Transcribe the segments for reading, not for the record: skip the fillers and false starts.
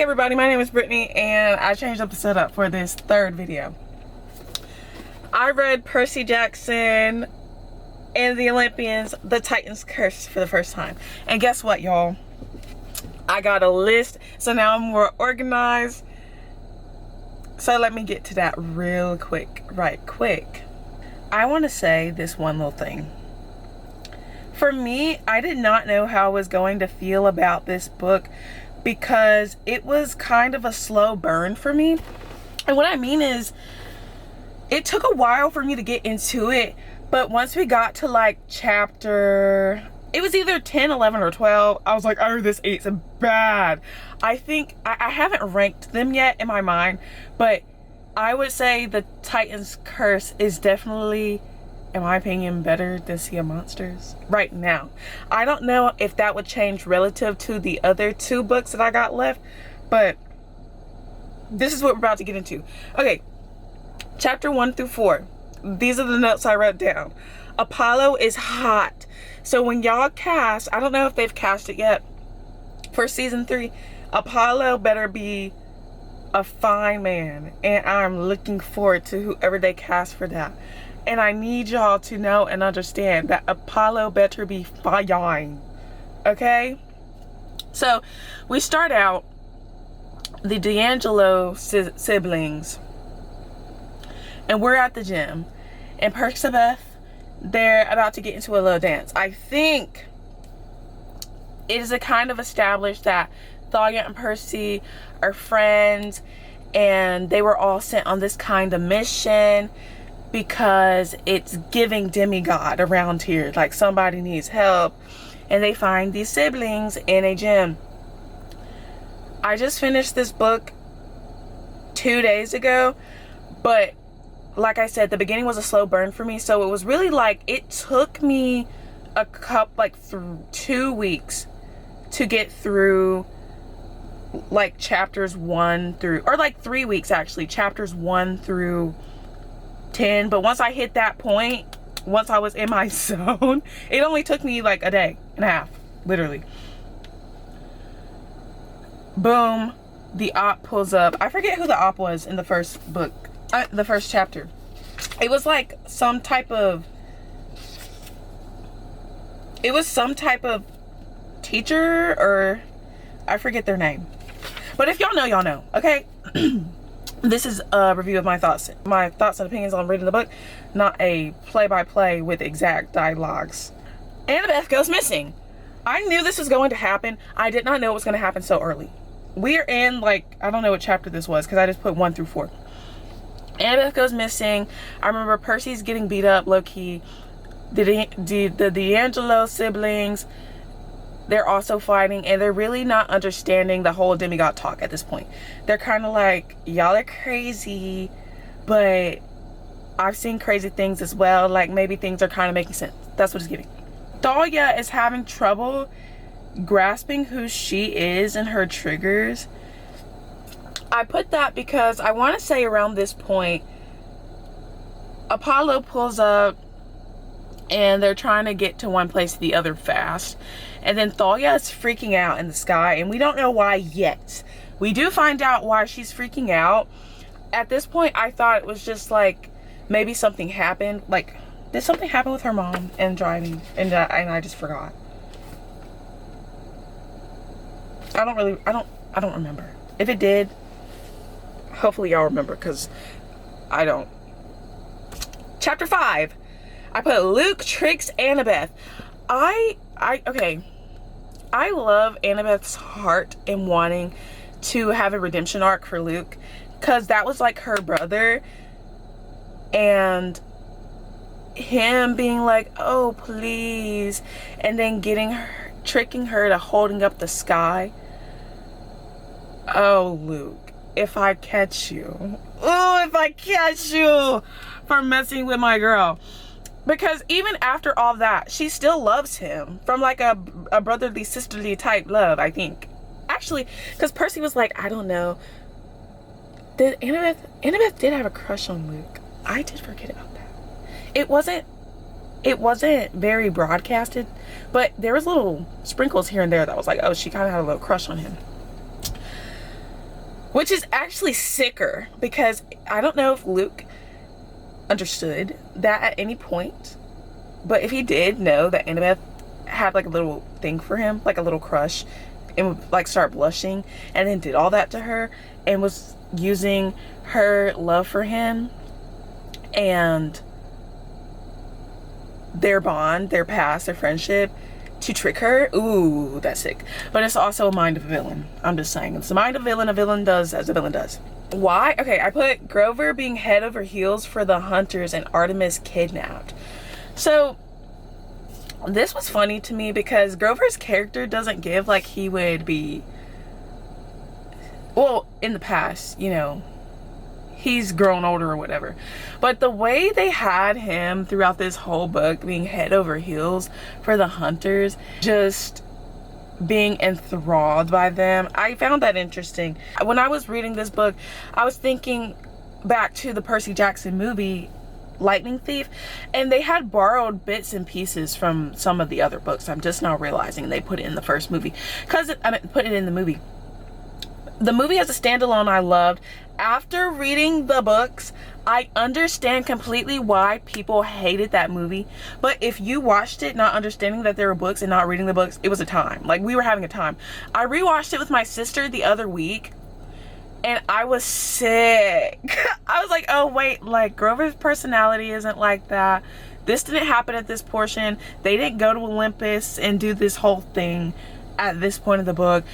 Hey everybody, my name is Brittany and I changed up the setup for this third video. I read Percy Jackson and the Olympians, The Titan's Curse for the first time. And guess what, y'all? I got a list, so now I'm more organized. So let me get to that real quick, right quick. I want to say this one little thing. For me, I did not know how I was going to feel about this book because it was kind of a slow burn for me. And what I mean is, it took a while for me to get into it, but once we got to like chapter, it was either 10, 11, or 12, I was like, oh, this 8's bad. I think, I haven't ranked them yet in my mind, but I would say the Titan's Curse is definitely, in my opinion, better than Sea of Monsters right now. I don't know if that would change relative to the other two books that I got left, but this is what we're about to get into. Okay, chapter 1 through 4. These are the notes I wrote down. Apollo is hot. So when y'all cast, I don't know if they've cast it yet, for season 3, Apollo better be a fine man, and I'm looking forward to whoever they cast for that. And I need y'all to know and understand that Apollo better be fine, okay? So we start out the D'Angelo siblings, and we're at the gym, and Percy, they're about to get into a little dance. I think it is a kind of established that Thalia and Percy are friends, and they were all sent on this kind of mission because it's giving demigod around here, like somebody needs help, and they find these siblings in a gym. I just finished this book 2 days ago, but like I said, the beginning was a slow burn for me, so it was really like, it took me a couple, like 2 weeks to get through like chapters 1 through, or like 3 weeks actually, chapters 1 through 10. But once I hit that point, once I was in my zone, it only took me like a day and a half, literally. Boom, the op pulls up. I forget who the op was in the first book, the first chapter. It was like some type of, it was some type of teacher, or I forget their name. But if y'all know, y'all know, okay? This is a review of my thoughts and opinions on reading the book, not a play-by-play with exact dialogues. Annabeth goes missing. I knew this was going to happen. I did not know it was going to happen so early. We are in, like, I don't know what chapter this was because I just put 1 through 4. Annabeth goes missing. I remember Percy's getting beat up low-key. The D'Angelo siblings, they're also fighting, and they're really not understanding the whole demigod talk at this point. They're kind of like, y'all are crazy, but I've seen crazy things as well. Like, maybe things are kind of making sense. That's what it's giving. Thalia is having trouble grasping who she is and her triggers. I put that because I want to say around this point, Apollo pulls up, and they're trying to get to one place to the other fast. And then Thalia is freaking out in the sky, and we don't know why yet. We do find out why she's freaking out. At this point, I thought it was just like, maybe something happened. Like, did something happen with her mom and driving? And I just forgot. I don't remember. If it did, hopefully y'all remember, because I don't. Chapter 5. I put Luke tricks Annabeth. Okay. I love Annabeth's heart in wanting to have a redemption arc for Luke, because that was like her brother, and him being like, oh please, and then tricking her to holding up the sky. Oh Luke, if I catch you, for messing with my girl. Because even after all that, she still loves him from like a brotherly, sisterly type love, I think. Actually, because Percy was like, I don't know. Annabeth did have a crush on Luke. I did forget about that. It wasn't very broadcasted, but there was little sprinkles here and there that was like, oh, she kind of had a little crush on him. which is actually sicker, because I don't know if Luke understood that at any point, but if he did know that Annabeth had like a little thing for him, like a little crush, and would like start blushing, and then did all that to her and was using her love for him and their bond, their past, their friendship to trick her, ooh, that's sick. But it's also a mind of a villain. I'm just saying, it's the mind of a villain does as a villain does. Why? Okay, I put Grover being head over heels for the hunters and Artemis kidnapped. So this was funny to me because Grover's character doesn't give like he would be, well, in the past, you know, he's grown older or whatever, but the way they had him throughout this whole book being head over heels for the hunters, just being enthralled by them, I found that interesting. When I was reading this book, I was thinking back to the Percy Jackson movie Lightning Thief, and they had borrowed bits and pieces from some of the other books. I'm just now realizing they put it in the first movie, because I mean, put it in the movie. The movie as a standalone I loved. After reading the books, I understand completely why people hated that movie. But if you watched it not understanding that there were books and not reading the books, it was a time. Like, we were having a time. I rewatched it with my sister the other week, and I was sick. I was like, oh wait, like Grover's personality isn't like that. This didn't happen at this portion. They didn't go to Olympus and do this whole thing at this point of the book.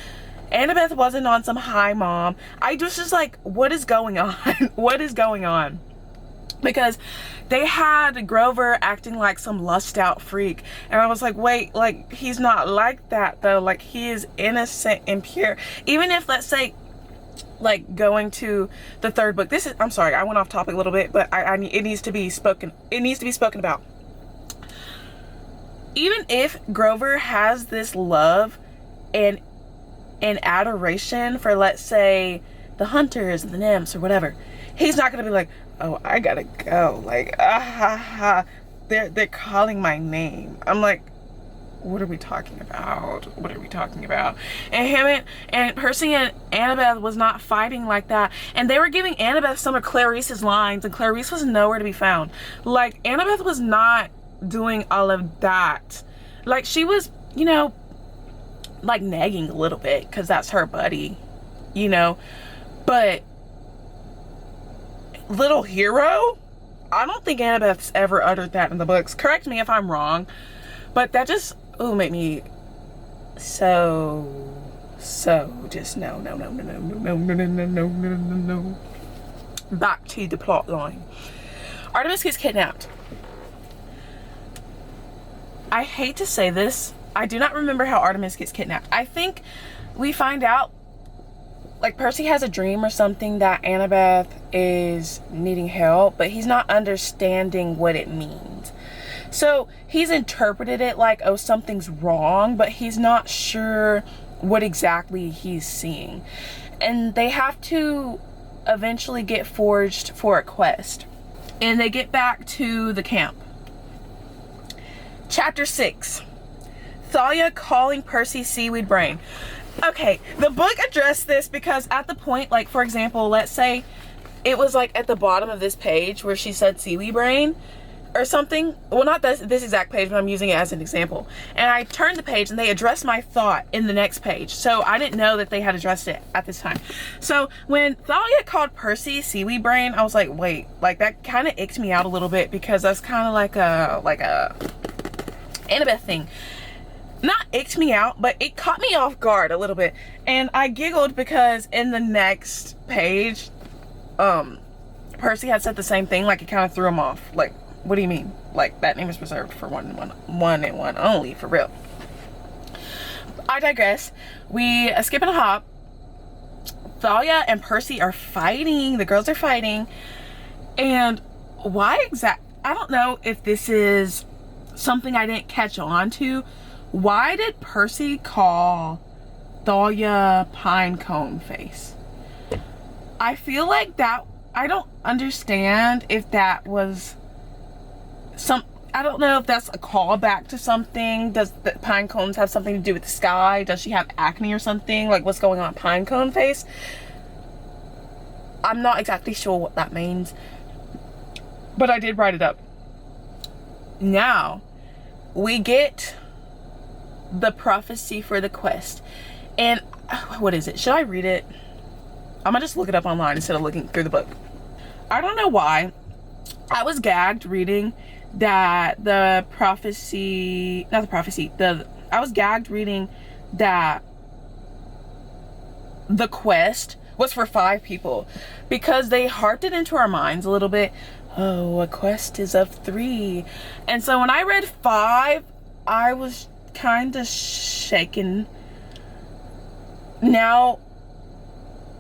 Annabeth wasn't on some high mom. I just like, what is going on? What is going on? Because they had Grover acting like some lust out freak, and I was like, wait, like he's not like that though. Like, he is innocent and pure. Even if, let's say, like going to the third book, this is, I'm sorry, I went off topic a little bit, but it needs to be spoken, it needs to be spoken about. Even if Grover has this love and adoration for, let's say, the hunters and the nymphs or whatever, he's not gonna be like, oh, I gotta go, like, they're calling my name. I'm like, what are we talking about? What are we talking about? And him and Percy and Annabeth was not fighting like that. And they were giving Annabeth some of Clarice's lines, and Clarice was nowhere to be found. Like, Annabeth was not doing all of that. Like, she was, you know, like nagging a little bit because that's her buddy, you know. But little hero, I don't think Annabeth's ever uttered that in the books. Correct me if I'm wrong, but that just, ooh, made me so just no. Back to the plot line. Artemis gets kidnapped. I hate to say this, I do not remember how Artemis gets kidnapped. I think we find out, like, Percy has a dream or something that Annabeth is needing help, but he's not understanding what it means. So he's interpreted it like, oh, something's wrong, but he's not sure what exactly he's seeing. And they have to eventually get forged for a quest. And they get back to the camp. Chapter 6. Thalia calling Percy seaweed brain. Okay, the book addressed this because at the point, like, for example, let's say it was like at the bottom of this page where she said seaweed brain or something. Well, not this exact page, but I'm using it as an example. And I turned the page and they addressed my thought in the next page. So I didn't know that they had addressed it at this time. So when Thalia called Percy seaweed brain, I was like, wait, like that kind of icked me out a little bit because that's kind of like a Annabeth thing. Not icked me out, but it caught me off guard a little bit. And I giggled because in the next page, Percy had said the same thing. Like, it kind of threw him off. Like, what do you mean? Like, that name is reserved for one and one only, for real. I digress. We skip and a hop. Thalia and Percy are fighting. The girls are fighting. And why I don't know if this is something I didn't catch on to. Why did Percy call Thalia Pinecone Face? I feel like that, I don't understand if that was I don't know if that's a callback to something. Does the pine cones have something to do with the sky? Does she have acne or something? Like, what's going on? Pinecone Face? I'm not exactly sure what that means, but I did write it up. Now, we get the prophecy for the quest. And what is it? Should I read it? I'm gonna just look it up online instead of looking through the book. I don't know why. I was gagged reading that I was gagged reading that the quest was for 5 people, because they harped it into our minds a little bit. Oh, a quest is of 3. And so when I read 5, I was kind of shaken. Now,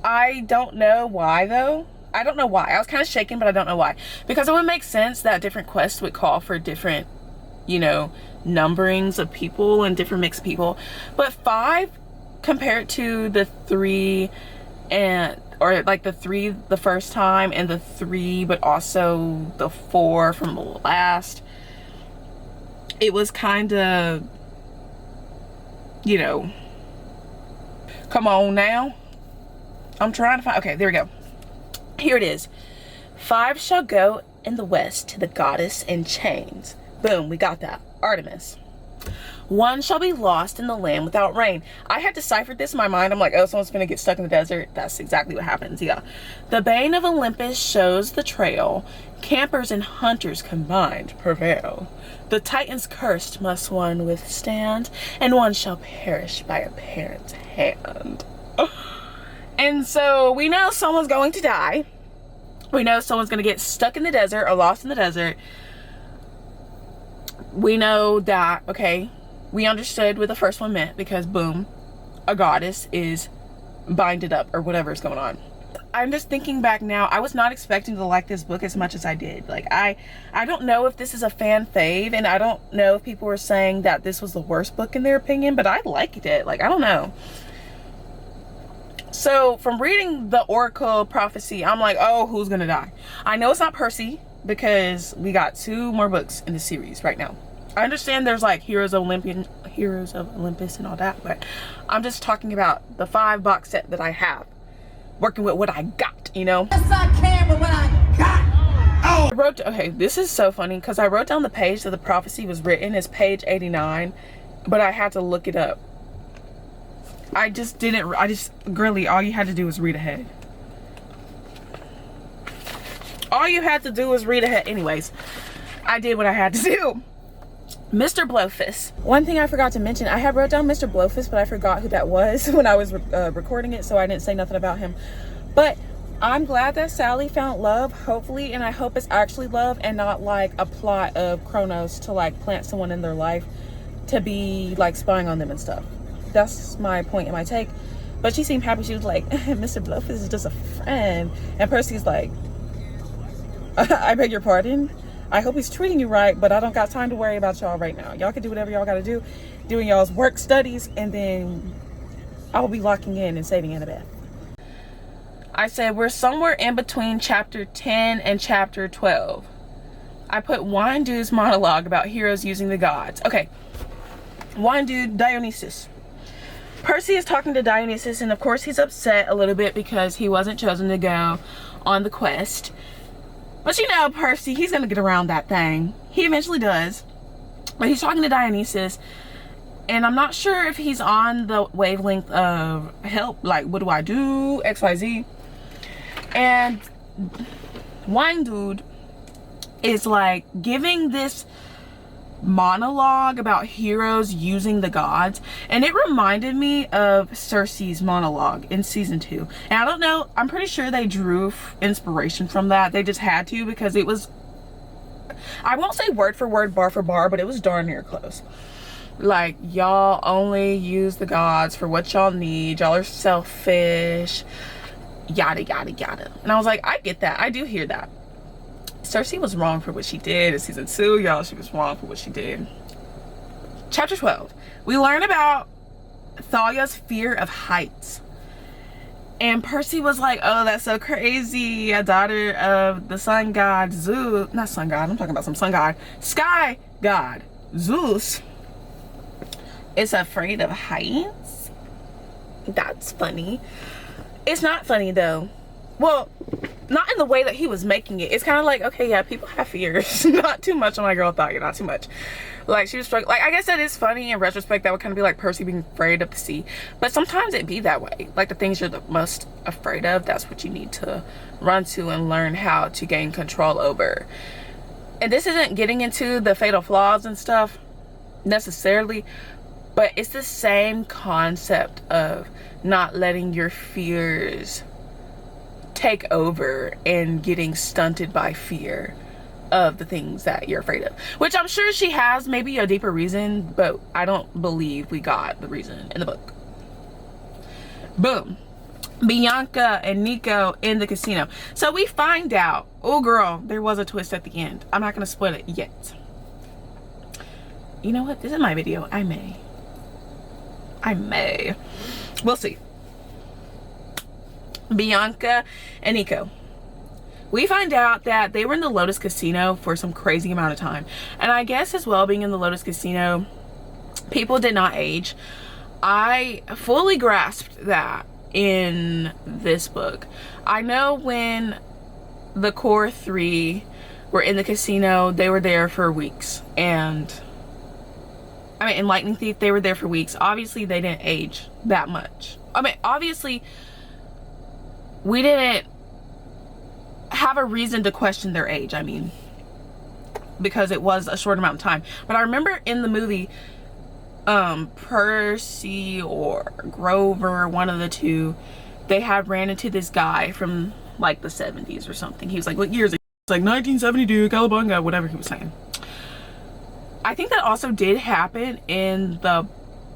I don't know why though. I don't know why. I was kind of shaken, but I don't know why. Because it would make sense that different quests would call for different, you know, numberings of people and different mixed people. But 5 compared to the 3 or like the 3 the first time and the 3 but also the 4 from the last, it was kind of, you know, come on now. I'm trying to find, okay, there we go. Here it is. 5 shall go in the west to the goddess in chains. Boom, we got that. Artemis. 1 shall be lost in the land without rain. I had deciphered this in my mind. I'm like, oh, someone's gonna get stuck in the desert. That's exactly what happens. Yeah. The bane of Olympus shows the trail. Campers and hunters combined prevail. The Titans cursed must one withstand, and 1 shall perish by a parent's hand. And so we know someone's going to die. We know someone's going to get stuck in the desert or lost in the desert. We know that, okay, we understood what the first one meant, because boom, a goddess is binded up or whatever is going on. I'm just thinking back now, I was not expecting to like this book as much as I did. Like, I don't know if this is a fan fave, and I don't know if people were saying that this was the worst book in their opinion, but I liked it. Like, I don't know. So from reading the Oracle prophecy, I'm like, oh, who's gonna die? I know it's not Percy, because we got 2 more books in the series right now. I understand there's like Heroes of Olympus and all that, but I'm just talking about the 5 box set that I have, working with what I got, you know? Yes, I can, but what I got. Oh! I wrote, okay, this is so funny, because I wrote down the page that the prophecy was written as page 89, but I had to look it up. Girly, all you had to do was read ahead. All you had to do was read ahead. Anyways, I did what I had to do. Mr. Blowfist. One thing I forgot to mention, I had wrote down Mr. Blowfist, but I forgot who that was when I was recording it, so I didn't say nothing about him. But I'm glad that Sally found love, hopefully, and I hope it's actually love and not like a plot of Kronos to like plant someone in their life to be like spying on them and stuff. That's my point and my take. But she seemed happy. She was like, Mr. Blowfist is just a friend. And Percy's like, I beg your pardon? I hope he's treating you right, but I don't got time to worry about y'all right now. Y'all can do whatever y'all gotta do, doing y'all's work studies, and then I will be locking in and saving Annabeth. I said we're somewhere in between chapter 10 and chapter 12. I put Wine Dude's monologue about heroes using the gods. Okay, Wine Dude, Dionysus. Percy is talking to Dionysus, and of course he's upset a little bit because he wasn't chosen to go on the quest. But you know, Percy, he's gonna get around that thing. He eventually does. But he's talking to Dionysus, and I'm not sure if he's on the wavelength of help, like what do I do, XYZ. And Wine Dude is like giving this monologue about heroes using the gods, and it reminded me of Cersei's monologue in season 2. And I don't know, I'm pretty sure they drew inspiration from that. They just had to, because it was, I won't say word for word, bar for bar, but it was darn near close. Like, y'all only use the gods for what y'all need, y'all are selfish, yada yada yada. And I was like, I get that, I do hear that. Cersei was wrong for what she did in season 2, y'all. She was wrong for what she did. Chapter 12. We learn about Thalia's fear of heights. And Percy was like, oh, that's so crazy. A daughter of the sun god Zeus. Not sun god, I'm talking about some sun god. Sky god Zeus is afraid of heights. That's funny. It's not funny though. Well, not in the way that he was making it. It's kind of like, okay, yeah, people have fears. Not too much on my girl thought, not too much. Like, she was struggling. Like, I guess that is funny in retrospect. That would kind of be like Percy being afraid of the sea. But sometimes it be that way. Like, the things you're the most afraid of, that's what you need to run to and learn how to gain control over. And this isn't getting into the fatal flaws and stuff necessarily, but it's the same concept of not letting your fears take over and getting stunted by fear of the things that you're afraid of, which I'm sure she has maybe a deeper reason, but I don't believe we got the reason in the book. Boom. Bianca and Nico in the casino. So we find out, oh girl, there was a twist at the end. I'm not gonna spoil it yet. You know what, this is my video. I may we'll see. Bianca and Nico, we find out that they were in the Lotus Casino for some crazy amount of time, and I guess as well, being in the Lotus Casino, people did not age. I fully grasped that in this book. I know when the core three were in the casino, they were there for weeks, and I mean in Lightning Thief they were there for weeks. Obviously they didn't age that much. I mean, obviously we didn't have a reason to question their age, I mean, because it was a short amount of time. But I remember in the movie, Percy or Grover, one of the two, they had ran into this guy from like the 70s or something. He was like, what years? It's like 1972, Calabunga, whatever he was saying. I think that also did happen in the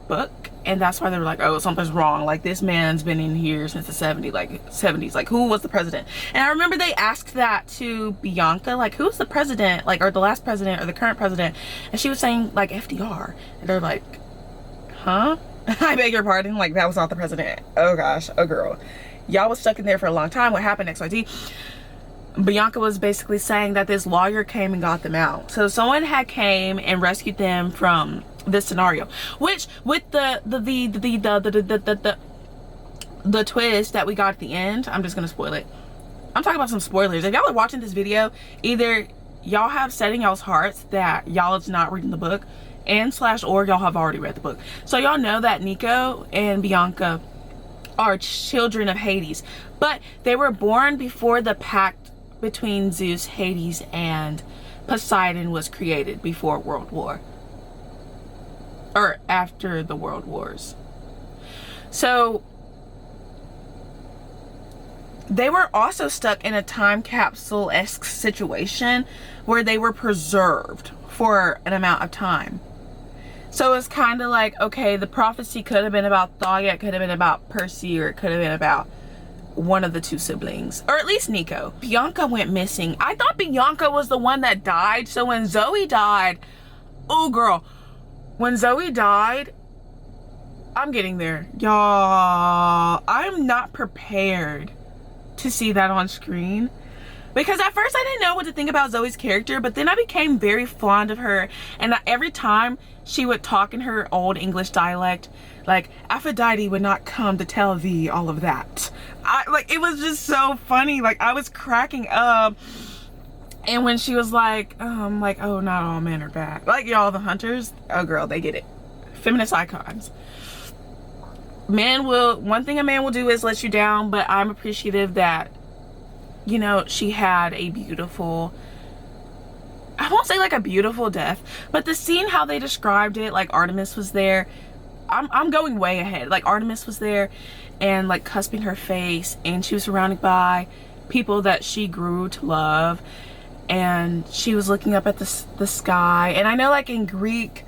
book, and that's why they were like, oh, something's wrong, like this man's been in here since the 70s, like who was the president? And I remember they asked that to Bianca, like, who's the president, like, or the last president or the current president? And she was saying like FDR, and they're like, huh? I beg your pardon, like that was not the president. Oh gosh, oh girl, y'all was stuck in there for a long time. What happened? XYZ. Bianca was basically saying that this lawyer came and got them out. So someone had came and rescued them from this scenario, which with the twist that we got at the end, I'm just gonna spoil it. I'm talking about some spoilers. If y'all are watching this video, either y'all have set in y'all's hearts that y'all is not reading the book, and / or y'all have already read the book. So y'all know that Nico and Bianca are children of Hades, but they were born before the pact between Zeus, Hades, and Poseidon was created, before World War, or after the World Wars. So they were also stuck in a time capsule-esque situation where they were preserved for an amount of time. So it's kind of like, okay, the prophecy could have been about Thalia, it could have been about Percy, or it could have been about one of the two siblings, or at least Nico. Bianca went missing. I thought Bianca was the one that died. So when Zoe died, oh girl, when Zoe died, I'm getting there, y'all. I'm not prepared to see that on screen, because at first I didn't know what to think about Zoe's character, but then I became very fond of her, and every time she would talk in her old English dialect, like, Aphrodite would not come to tell thee all of that. Like, it was just so funny. Like, I was cracking up. And when she was like, oh, not all men are bad. Like, y'all, the hunters, oh girl, they get it. Feminist icons. One thing a man will do is let you down, but I'm appreciative that, you know, she had a beautiful, I won't say like a beautiful death, but the scene, how they described it, like Artemis was there. I'm going way ahead. Like, Artemis was there and like cusping her face, and she was surrounded by people that she grew to love, and she was looking up at the sky. And I know, like, in Greek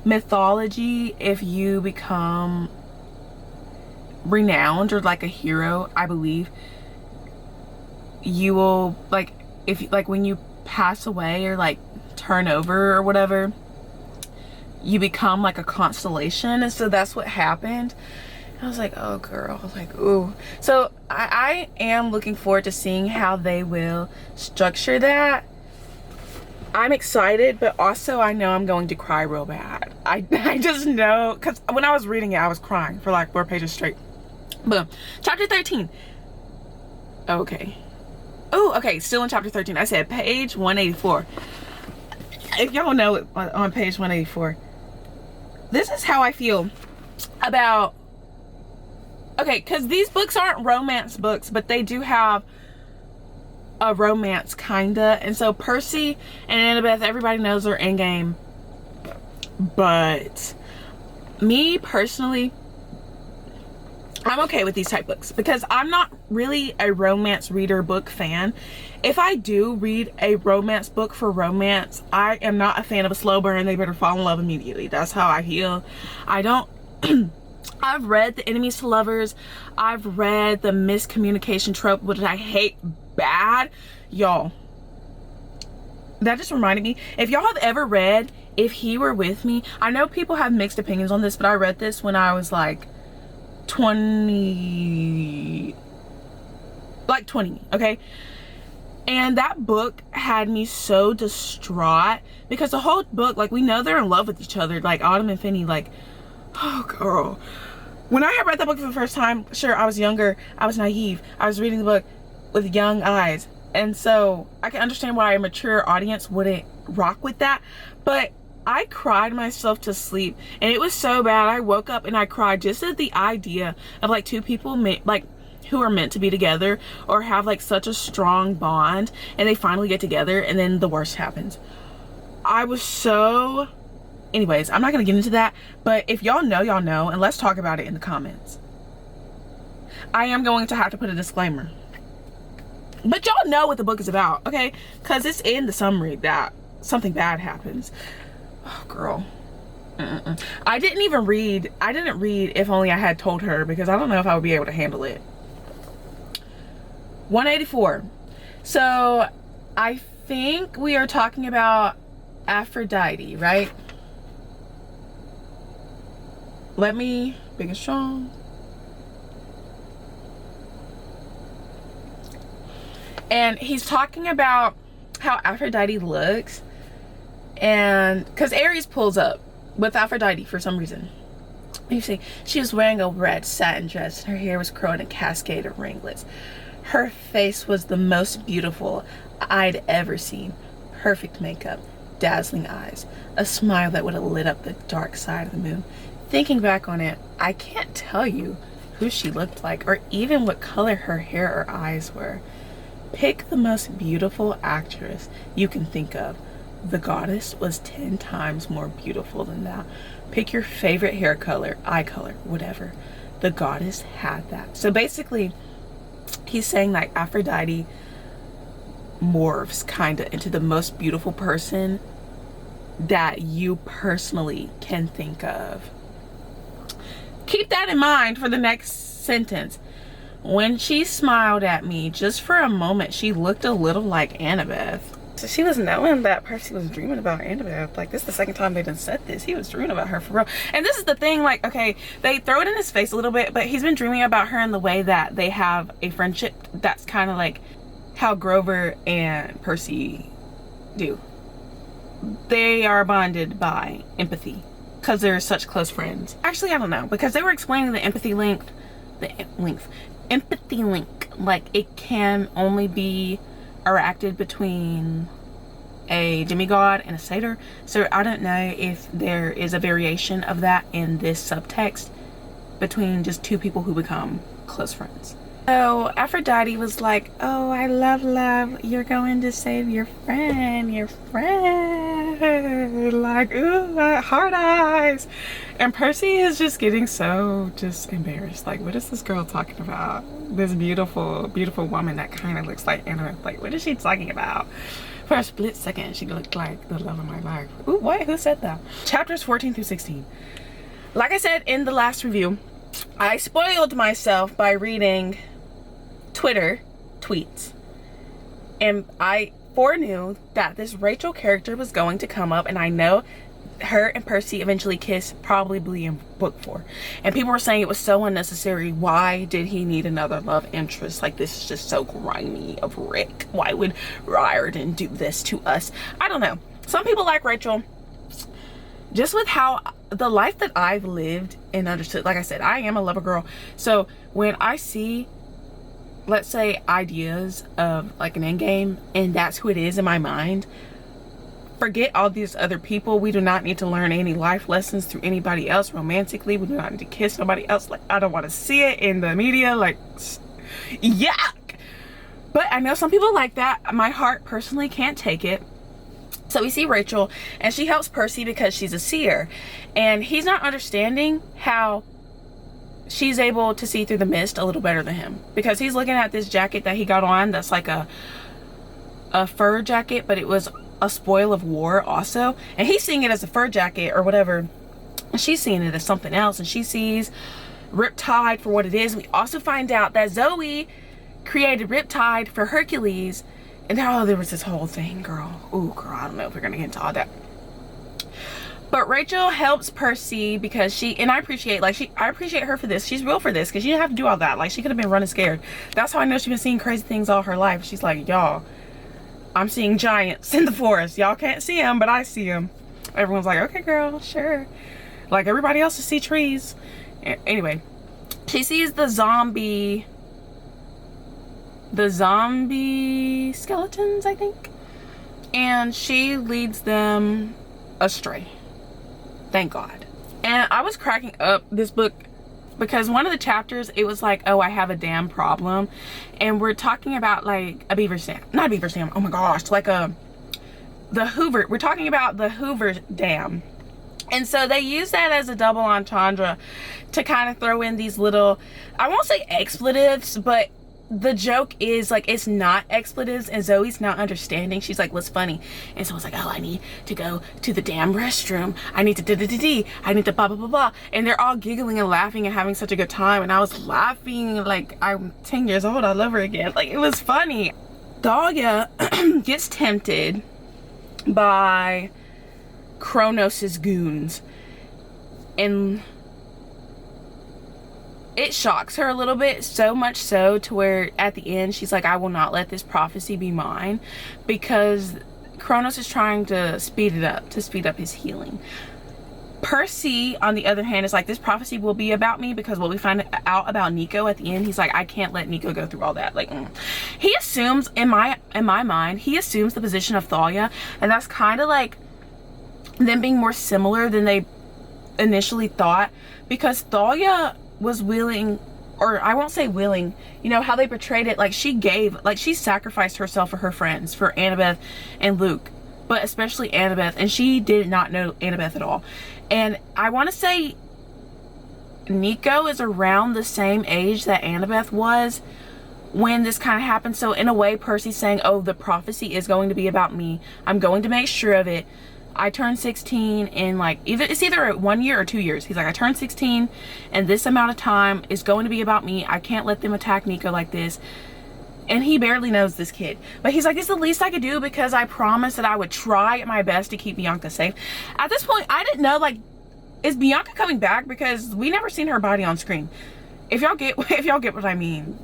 mythology, if you become renowned or like a hero, I believe you will, like, if like when you pass away or like turn over or whatever, you become like a constellation. And so that's what happened. I was like, oh girl, like, ooh. So I am looking forward to seeing how they will structure that. I'm excited, but also I know I'm going to cry real bad. I just know, because when I was reading it, I was crying for like 4 pages straight. Boom. Chapter 13. Okay. Oh, okay, still in chapter 13. I said page 184. If y'all know it, on page 184, this is how I feel about, okay, because these books aren't romance books, but they do have a romance, kinda. And so Percy and Annabeth, everybody knows their endgame. But me personally, I'm okay with these type books because I'm not really a romance reader book fan. If I do read a romance book for romance, I am not a fan of a slow burn. They better fall in love immediately. That's how I feel. I don't I've read the enemies to lovers. I've read the miscommunication trope, which I hate bad. Y'all, that just reminded me, if y'all have ever read If He Were With Me, I know people have mixed opinions on this, but I read this when I was like 20, okay? And that book had me so distraught because the whole book, like, we know they're in love with each other, like Autumn and Finney, like, oh girl. When I had read that book for the first time, sure, I was younger, I was naive, I was reading the book with young eyes, and so I can understand why a mature audience wouldn't rock with that. But I cried myself to sleep, and it was so bad. I woke up and I cried just at the idea of like two people like who are meant to be together or have like such a strong bond, and they finally get together and then the worst happens. I was so, anyways, I'm not gonna get into that, but if y'all know, y'all know, and let's talk about it in the comments. I am going to have to put a disclaimer, but y'all know what the book is about, okay? Because it's in the summary that something bad happens. Oh girl. I didn't read If Only I Had Told Her because I don't know if I would be able to handle it. 184. So I think we are talking about Aphrodite, right? Let me, big and strong. And he's talking about how Aphrodite looks, and because Aries pulls up with Aphrodite for some reason. You see, she was wearing a red satin dress, and her hair was curled in a cascade of ringlets. Her face was the most beautiful I'd ever seen. Perfect makeup, dazzling eyes, a smile that would have lit up the dark side of the moon. Thinking back on it, I can't tell you who she looked like or even what color her hair or eyes were. Pick the most beautiful actress you can think of. The goddess was 10 times more beautiful than that. Pick your favorite hair color, eye color, whatever. The goddess had that. So basically, he's saying that Aphrodite morphs kind of into the most beautiful person that you personally can think of. Keep that in mind for the next sentence. When she smiled at me, just for a moment, she looked a little like Annabeth. So she was knowing that Percy was dreaming about Annabeth. Like, this is the second time they done said this. He was dreaming about her for real. And this is the thing, like, okay, they throw it in his face a little bit, but he's been dreaming about her in the way that they have a friendship that's kind of like how Grover and Percy do. They are bonded by empathy because they're such close friends. Actually, I don't know, because they were explaining the empathy link, like it can only be acted between a demigod and a satyr. So I don't know if there is a variation of that in this subtext between just two people who become close friends. So Aphrodite was like, oh, I love, you're going to save your friend, like, ooh, hard eyes. And Percy is just getting so just embarrassed. Like, what is this girl talking about? This beautiful woman that kind of looks like Anna. Like, what is she talking about? For a split second, she looked like the love of my life. Ooh, what? Who said that? Chapters 14 through 16. Like I said in the last review, I spoiled myself by reading Twitter tweets, and I foreknew that this Rachel character was going to come up, and I know her and Percy eventually kiss, probably in book 4, and people were saying it was so unnecessary. Why did he need another love interest? Like, this is just so grimy of Rick. Why would Riordan do this to us? I don't know. Some people like Rachel just with how the life that I've lived and understood. Like I said, I am a lover girl, so when I see let's say, ideas of like an end game, and that's who it is in my mind, forget all these other people. We do not need to learn any life lessons through anybody else romantically. We do not need to kiss somebody else. Like, I don't want to see it in the media. Like, yuck. But I know some people like that. My heart personally can't take it. So we see Rachel, and she helps Percy because she's a seer, and he's not understanding how she's able to see through the mist a little better than him, because he's looking at this jacket that he got on that's like a fur jacket, but it was a spoil of war also, and he's seeing it as a fur jacket or whatever, and she's seeing it as something else, and she sees Riptide for what it is. We also find out that Zoe created Riptide for Hercules, and oh, there was this whole thing, girl. Ooh, girl, I don't know if we're gonna get into all that. But Rachel helps Percy because I appreciate, like, I appreciate her for this. She's real for this, because she didn't have to do all that. Like, she could have been running scared. That's how I know she's been seeing crazy things all her life. She's like, y'all, I'm seeing giants in the forest. Y'all can't see them, but I see them. Everyone's like, okay, girl, sure. Like, everybody else to see trees. Anyway, she sees the zombie skeletons, I think. And she leads them astray. Thank God. And I was cracking up this book because one of the chapters, it was like, oh, I have a dam problem, and we're talking about like a beaver dam, not a beaver dam, oh my gosh, like we're talking about the Hoover Dam. And so they use that as a double entendre to kind of throw in these little, I won't say expletives, but the joke is like, it's not expletives, and Zoe's not understanding. She's like, what's funny? And someone's like, oh, I need to go to the damn restroom. I need to da-da-da-dee. I need to blah, blah, blah, blah. And they're all giggling and laughing and having such a good time. And I was laughing like I'm 10 years old all over again. Like, it was funny. Dahlia gets tempted by Kronos's goons, and it shocks her a little bit, so much so to where at the end she's like, I will not let this prophecy be mine, because Kronos is trying to speed up his healing. Percy, on the other hand, is like, this prophecy will be about me, because what we find out about Nico at the end, he's like, I can't let Nico go through all that. Like, he assumes, in my mind, he assumes the position of Thalia, and that's kind of like them being more similar than they initially thought, because Thalia was willing, or I won't say willing, you know how they portrayed it, like she sacrificed herself for her friends, for Annabeth and Luke, but especially Annabeth, and she did not know Annabeth at all. And I want to say Nico is around the same age that Annabeth was when this kind of happened. So in a way, Percy's saying, oh, the prophecy is going to be about me. I'm going to make sure of it. I turned 16 in like, it's either 1 year or 2 years. He's like, I turned 16 and this amount of time is going to be about me. I can't let them attack Nico like this. And he barely knows this kid, but he's like, it's the least I could do, because I promised that I would try my best to keep Bianca safe. At this point, I didn't know, like, is Bianca coming back? Because we never seen her body on screen. If y'all get what I mean,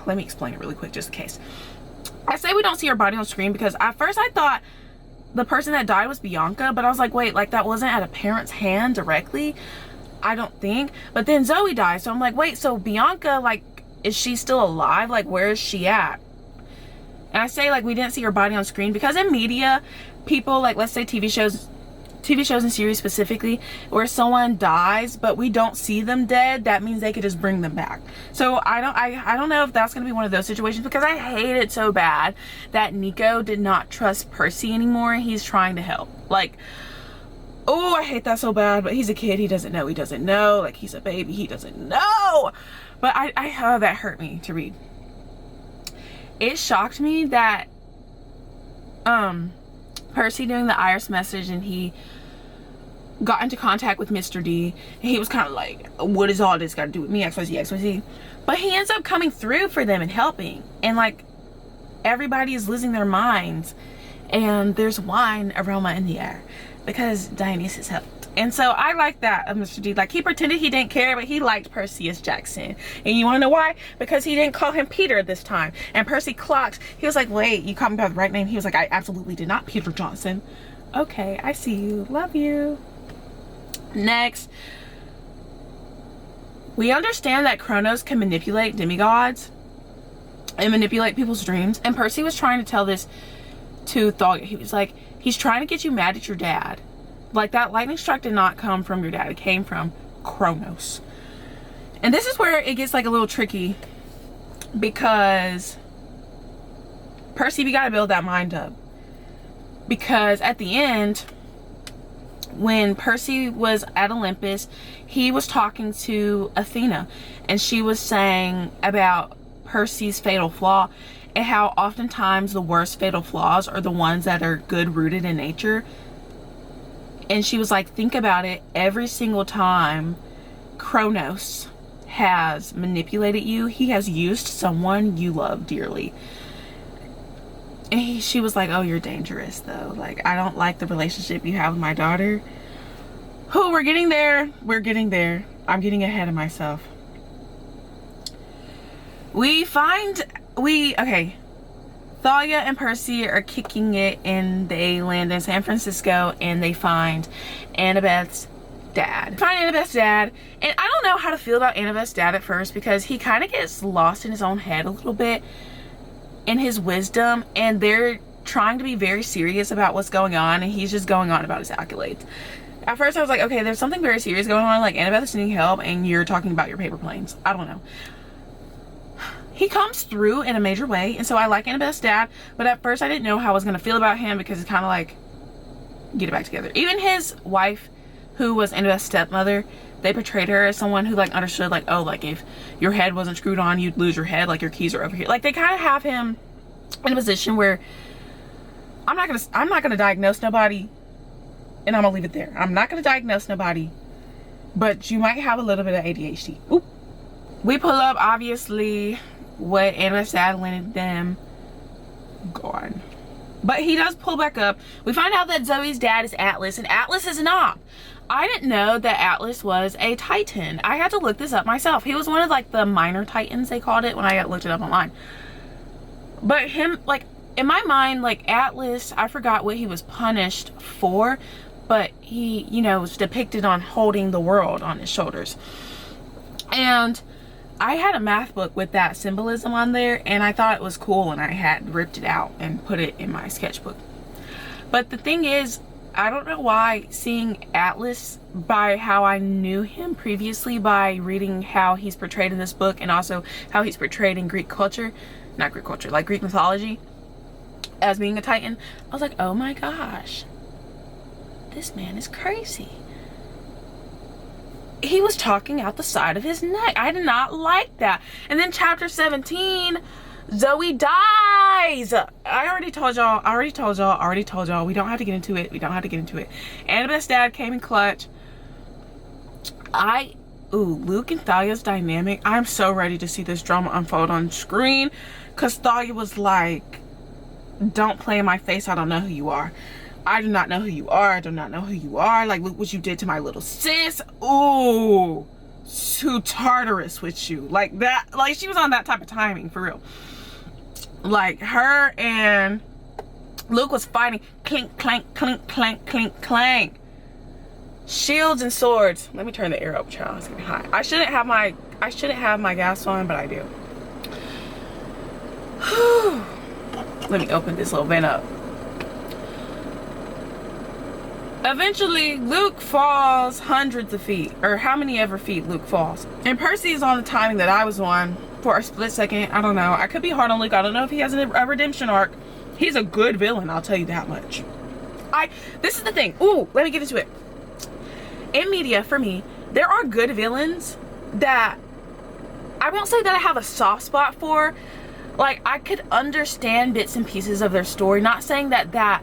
let me explain it really quick, just in case. I say we don't see her body on screen because at first I thought the person that died was Bianca, but I was like, wait, like that wasn't at a parent's hand directly? I don't think. But then Zoe died, so I'm like, wait, so Bianca, like, is she still alive? Like, where is she at? And I say, like, we didn't see her body on screen because in media, people, like, let's say TV shows and series specifically, where someone dies but we don't see them dead, that means they could just bring them back. So I don't know if that's gonna be one of those situations, because I hate it so bad that Nico did not trust Percy anymore. He's trying to help. Like, oh, I hate that so bad, but he's a kid. He doesn't know. Like, he's a baby. He doesn't know. But that hurt me to read. It shocked me that Percy doing the Iris message, and he got into contact with Mr. D, and he was kind of like, what is all this got to do with me, XYZ? But he ends up coming through for them and helping, and like, everybody is losing their minds, and there's wine aroma in the air because Dionysus helped. And so I like that of Mr. D. Like, he pretended he didn't care, but he liked Percy Jackson. And you want to know why? Because he didn't call him Peter this time. And Percy clocked. He was like, wait, you called me by the right name? He was like, I absolutely did not, Peter Johnson. Okay, I see you. Love you. Next, we understand that Kronos can manipulate demigods. and manipulate people's dreams. And Percy was trying to tell this to Thalia. He was like, he's trying to get you mad at your dad. Like, that lightning strike did not come from your dad. It came from Kronos. And this is where it gets like a little tricky, because Percy, we gotta build that mind up. Because at the end, when Percy was at Olympus, he was talking to Athena, and she was saying about Percy's fatal flaw and how oftentimes the worst fatal flaws are the ones that are good rooted in nature. And she was like, think about it, every single time Kronos has manipulated you, he has used someone you love dearly. And she was like, oh, you're dangerous though. Like, I don't like the relationship you have with my daughter. Oh, we're getting there. We're getting there. I'm getting ahead of myself. Okay. Thalia and Percy are kicking it, and they land in San Francisco, and they find Annabeth's dad. And I don't know how to feel about Annabeth's dad at first, because he kind of gets lost in his own head a little bit in his wisdom, and they're trying to be very serious about what's going on, and he's just going on about his accolades. At first I was like, okay, there's something very serious going on, like Annabeth is needing help and you're talking about your paper planes. I don't know. He comes through in a major way, and so I like Annabeth's dad, but at first I didn't know how I was going to feel about him, because it's kind of like, get it back together. Even his wife, who was Annabeth's stepmother, they portrayed her as someone who like understood, like, oh, like if your head wasn't screwed on, you'd lose your head, like your keys are over here. Like, they kind of have him in a position where I'm not gonna diagnose nobody, and I'm gonna leave it there. I'm not gonna diagnose nobody, but you might have a little bit of ADHD. Oop. We pull up, obviously, what Annabeth's dad landed them. Gone. But he does pull back up. We find out that Zoe's dad is Atlas, and Atlas is not. I didn't know that Atlas was a Titan. I had to look this up myself. He was one of like the minor Titans, they called it, when I looked it up online. But him, like, in my mind, like, Atlas, I forgot what he was punished for, but he, you know, was depicted on holding the world on his shoulders. And I had a math book with that symbolism on there, and I thought it was cool, and I had ripped it out and put it in my sketchbook. But the thing is, I don't know why like Atlas, by how I knew him previously by reading how he's portrayed in this book, and also how he's portrayed in Greek culture, not Greek culture, like Greek mythology, as being a Titan, I was like, oh my gosh, this man is crazy. He was talking out the side of his neck. I did not like that. And then chapter 17, Zoe dies. I already told y'all. We don't have to get into it. Annabeth's dad came in clutch. Luke and Thalia's dynamic. I'm so ready to see this drama unfold on screen, because Thalia was like, don't play in my face. I don't know who you are. I do not know who you are. I do not know who you are. Like, look what you did to my little sis. Ooh, too Tartarus with you. Like that. Like, she was on that type of timing, for real. Like, her and Luke was fighting. Clink, clank, clink, clank, clink, clank. Shields and swords. Let me turn the air up, child. It's getting hot. I shouldn't have my gas on, but I do. Let me open this little vent up. Eventually, Luke falls hundreds of feet, or how many ever feet Luke falls. And Percy is on the timing that I was on for a split second. I don't know. I could be hard on Luke. I don't know if he has a redemption arc. He's a good villain, I'll tell you that much. This is the thing. Ooh, let me get into it. In media, for me, there are good villains that I won't say that I have a soft spot for. Like, I could understand bits and pieces of their story. Not saying that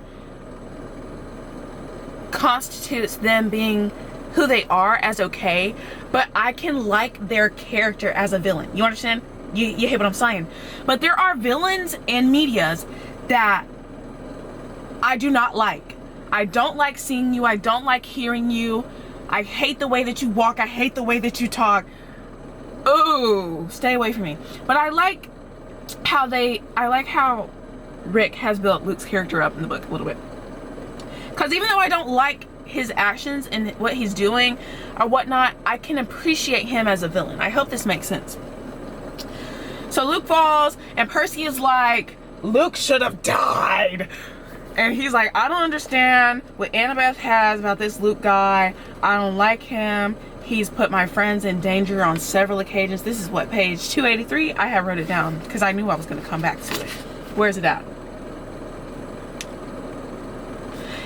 constitutes them being who they are as okay, but I can like their character as a villain. You understand? You hear what I'm saying? But there are villains in medias that I do not like. I don't like seeing you. I don't like hearing you. I hate the way that you walk. I hate the way that you talk. Ooh, stay away from me. But I like how Rick has built Luke's character up in the book a little bit. Because even though I don't like his actions and what he's doing or whatnot, I can appreciate him as a villain. I hope this makes sense. So Luke falls, and Percy is like, Luke should have died. And he's like, I don't understand what Annabeth has about this Luke guy. I don't like him. He's put my friends in danger on several occasions. This is what, page 283? I have wrote it down because I knew I was going to come back to it. Where's it at?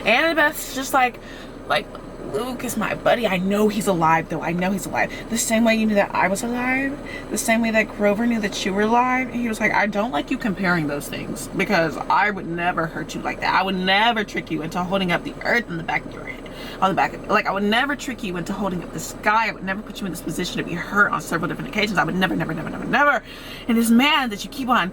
Annabeth's just like, Luke is my buddy. I know he's alive, though. I know he's alive. The same way you knew that I was alive. The same way that Grover knew that you were alive. And he was like, I don't like you comparing those things, because I would never hurt you like that. I would never trick you into holding up the earth in the back of your head. On the back of it. Like, I would never trick you into holding up the sky. I would never put you in this position to be hurt on several different occasions. I would never, never, never, never, never. And this man that you keep on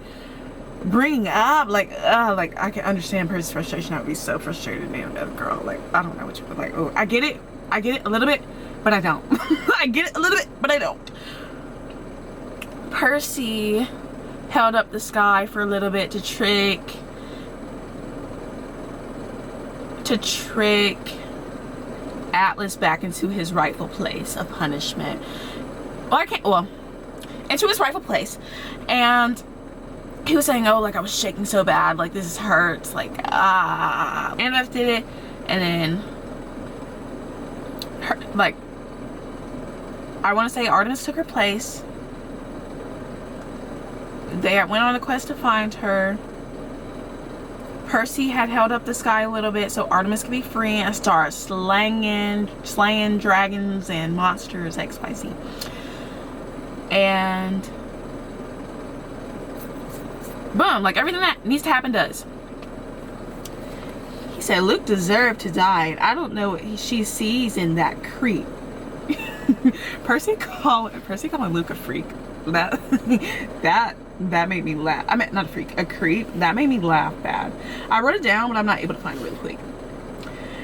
bringing up, like I can understand Percy's frustration. I would be so frustrated, man, as a girl. Like, I don't know what you would like. Oh, I get it a little bit, but I don't. I get it a little bit, but I don't. Percy held up the sky for a little bit to trick Atlas back into his rightful place of punishment. Into his rightful place. And he was saying, oh, like, I was shaking so bad, like, this hurts, like, Annabeth did it, and then like, I want to say Artemis took her place. They went on a quest to find her. Percy had held up the sky a little bit so Artemis could be free and start slaying dragons and monsters, XYZ. And boom, like, everything that needs to happen does. He said Luke deserved to die. I don't know what she sees in that creep. Percy calling Luke a freak. That made me laugh. I meant not a freak, a creep. That made me laugh bad. I wrote it down, but I'm not able to find it really quick.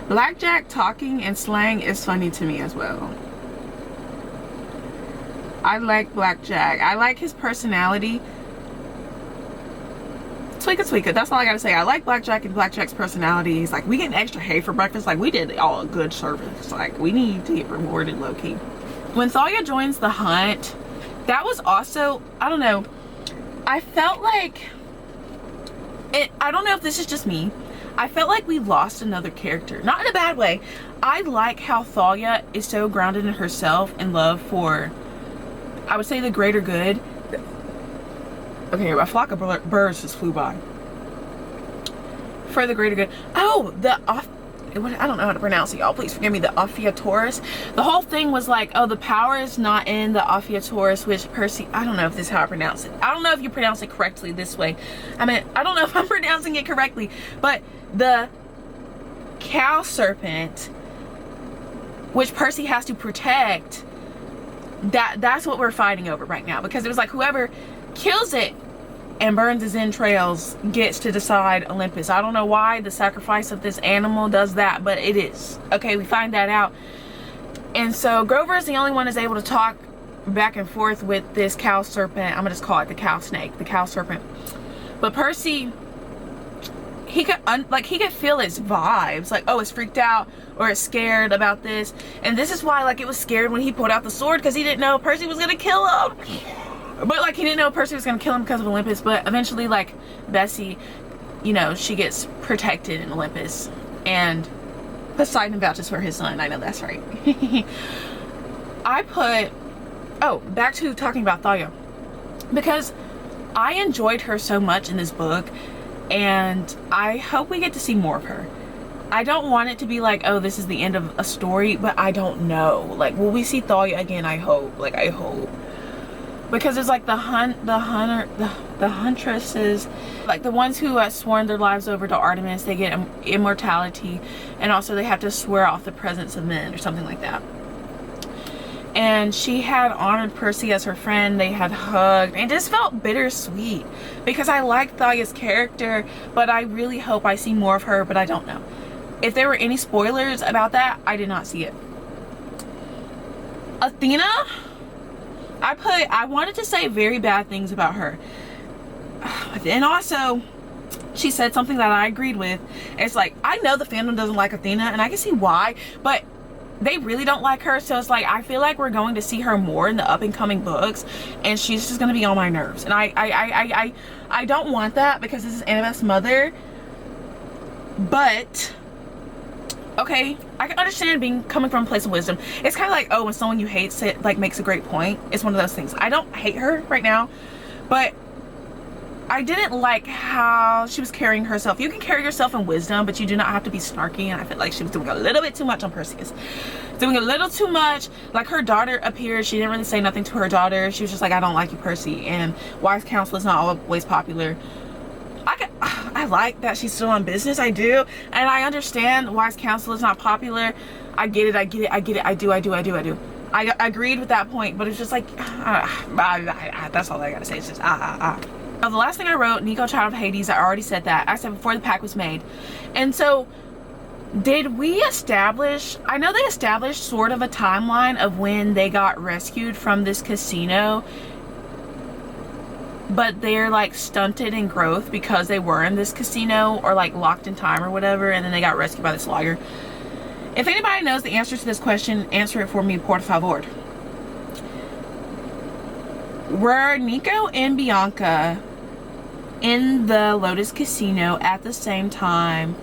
Blackjack talking and slang is funny to me as well. I like Blackjack. I like his personality. Tweaka. That's all I gotta say. I like Blackjack and Blackjack's personality. He's like, we get extra hay for breakfast. Like, we did all a good service. Like, we need to get rewarded low-key. When Thalia joins the hunt, that was also, I don't know, I felt like I don't know if this is just me. I felt like we lost another character. Not in a bad way. I like how Thalia is so grounded in herself and love for, I would say, the greater good. Okay, a flock of birds just flew by. For the greater good. Oh, I don't know how to pronounce it, y'all. Please forgive me. The Ophiutorus. The whole thing was like, oh, the power is not in the Ophiutorus, which Percy, I don't know if this is how I pronounce it. I don't know if you pronounce it correctly this way. I mean, I don't know if I'm pronouncing it correctly, but the cow serpent, which Percy has to protect, that's what we're fighting over right now. Because it was like, whoever kills it and burns his entrails gets to decide Olympus. I don't know why the sacrifice of this animal does that, but it is. Okay, we find that out. And so Grover is the only one that's able to talk back and forth with this cow serpent. I'm gonna just call it the cow snake, the cow serpent. But Percy, he could feel its vibes, like, oh, it's freaked out or it's scared about this. And this is why, like, it was scared when he pulled out the sword, because he didn't know Percy was gonna kill him. But, like, he didn't know Percy was going to kill him because of Olympus. But eventually, like, Bessie, you know, she gets protected in Olympus. And Poseidon vouches for his son. I know that's right. Back to talking about Thalia. Because I enjoyed her so much in this book. And I hope we get to see more of her. I don't want it to be like, oh, this is the end of a story. But I don't know. Like, will we see Thalia again? I hope. Like, I hope. Because it's like the huntresses, like the ones who sworn their lives over to Artemis, they get immortality, and also they have to swear off the presence of men or something like that. And she had honored Percy as her friend. They had hugged, and it just felt bittersweet because I liked Thalia's character, but I really hope I see more of her, but I don't know. If there were any spoilers about that, I did not see it. Athena, I wanted to say very bad things about her. And also, she said something that I agreed with. It's like, I know the fandom doesn't like Athena, and I can see why, but they really don't like her. So it's like, I feel like we're going to see her more in the up and coming books, and she's just going to be on my nerves. And I don't want that, because this is Annabeth's mother. But okay, I can understand coming from a place of wisdom. It's kind of like, oh, when someone you hate like makes a great point. It's one of those things. I don't hate her right now, but I didn't like how she was carrying herself. You can carry yourself in wisdom, but you do not have to be snarky. And I feel like she was doing a little bit too much on Perseus. Doing a little too much. Like, her daughter appeared. She didn't really say nothing to her daughter. She was just like, I don't like you, Percy. And wise counsel is not always popular. I like that she's still on business. I do. And I understand wise counsel is not popular. I get it. I do. I agreed with that point, but it's just like, that's all I gotta say. It's just, Now, the last thing I wrote, Nico, Child of Hades, I already said that. I said before the pact was made. And so, did we establish, I know they established sort of a timeline of when they got rescued from this casino, but they're like stunted in growth because they were in this casino, or like locked in time or whatever, and then they got rescued by this lawyer. If anybody knows the answer to this question, answer it for me, por favor. Were Nico and Bianca in the Lotus Casino at the same time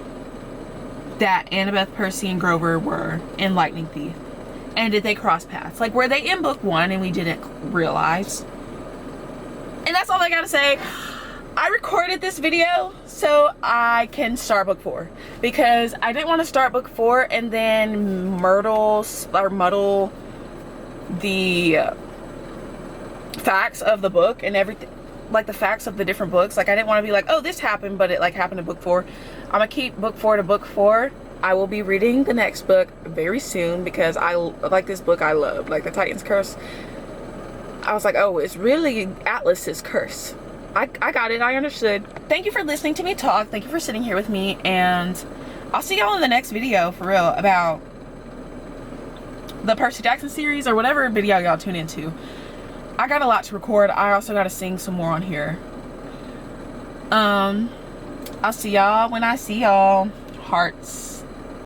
that Annabeth, Percy, and Grover were in Lightning Thief? And did they cross paths? Like, were they in book 1 and we didn't realize? And that's all I gotta say. I recorded this video so I can start book 4, because I didn't want to start book 4 and then muddle the facts of the book and everything, like the facts of the different books. Like, I didn't want to be like, oh, this happened, but it like happened in book 4. I'm gonna keep book 4 to book 4. I will be reading the next book very soon, because I like this book. I love, like, the Titan's Curse. I was like, oh, it's really Atlas's curse. I got it. I understood. Thank you for listening to me talk. Thank you for sitting here with me, and I'll see y'all in the next video, for real, about the Percy Jackson series, or whatever video y'all tune into. I got a lot to record. I also got to sing some more on here. I'll see y'all when I see y'all. Hearts.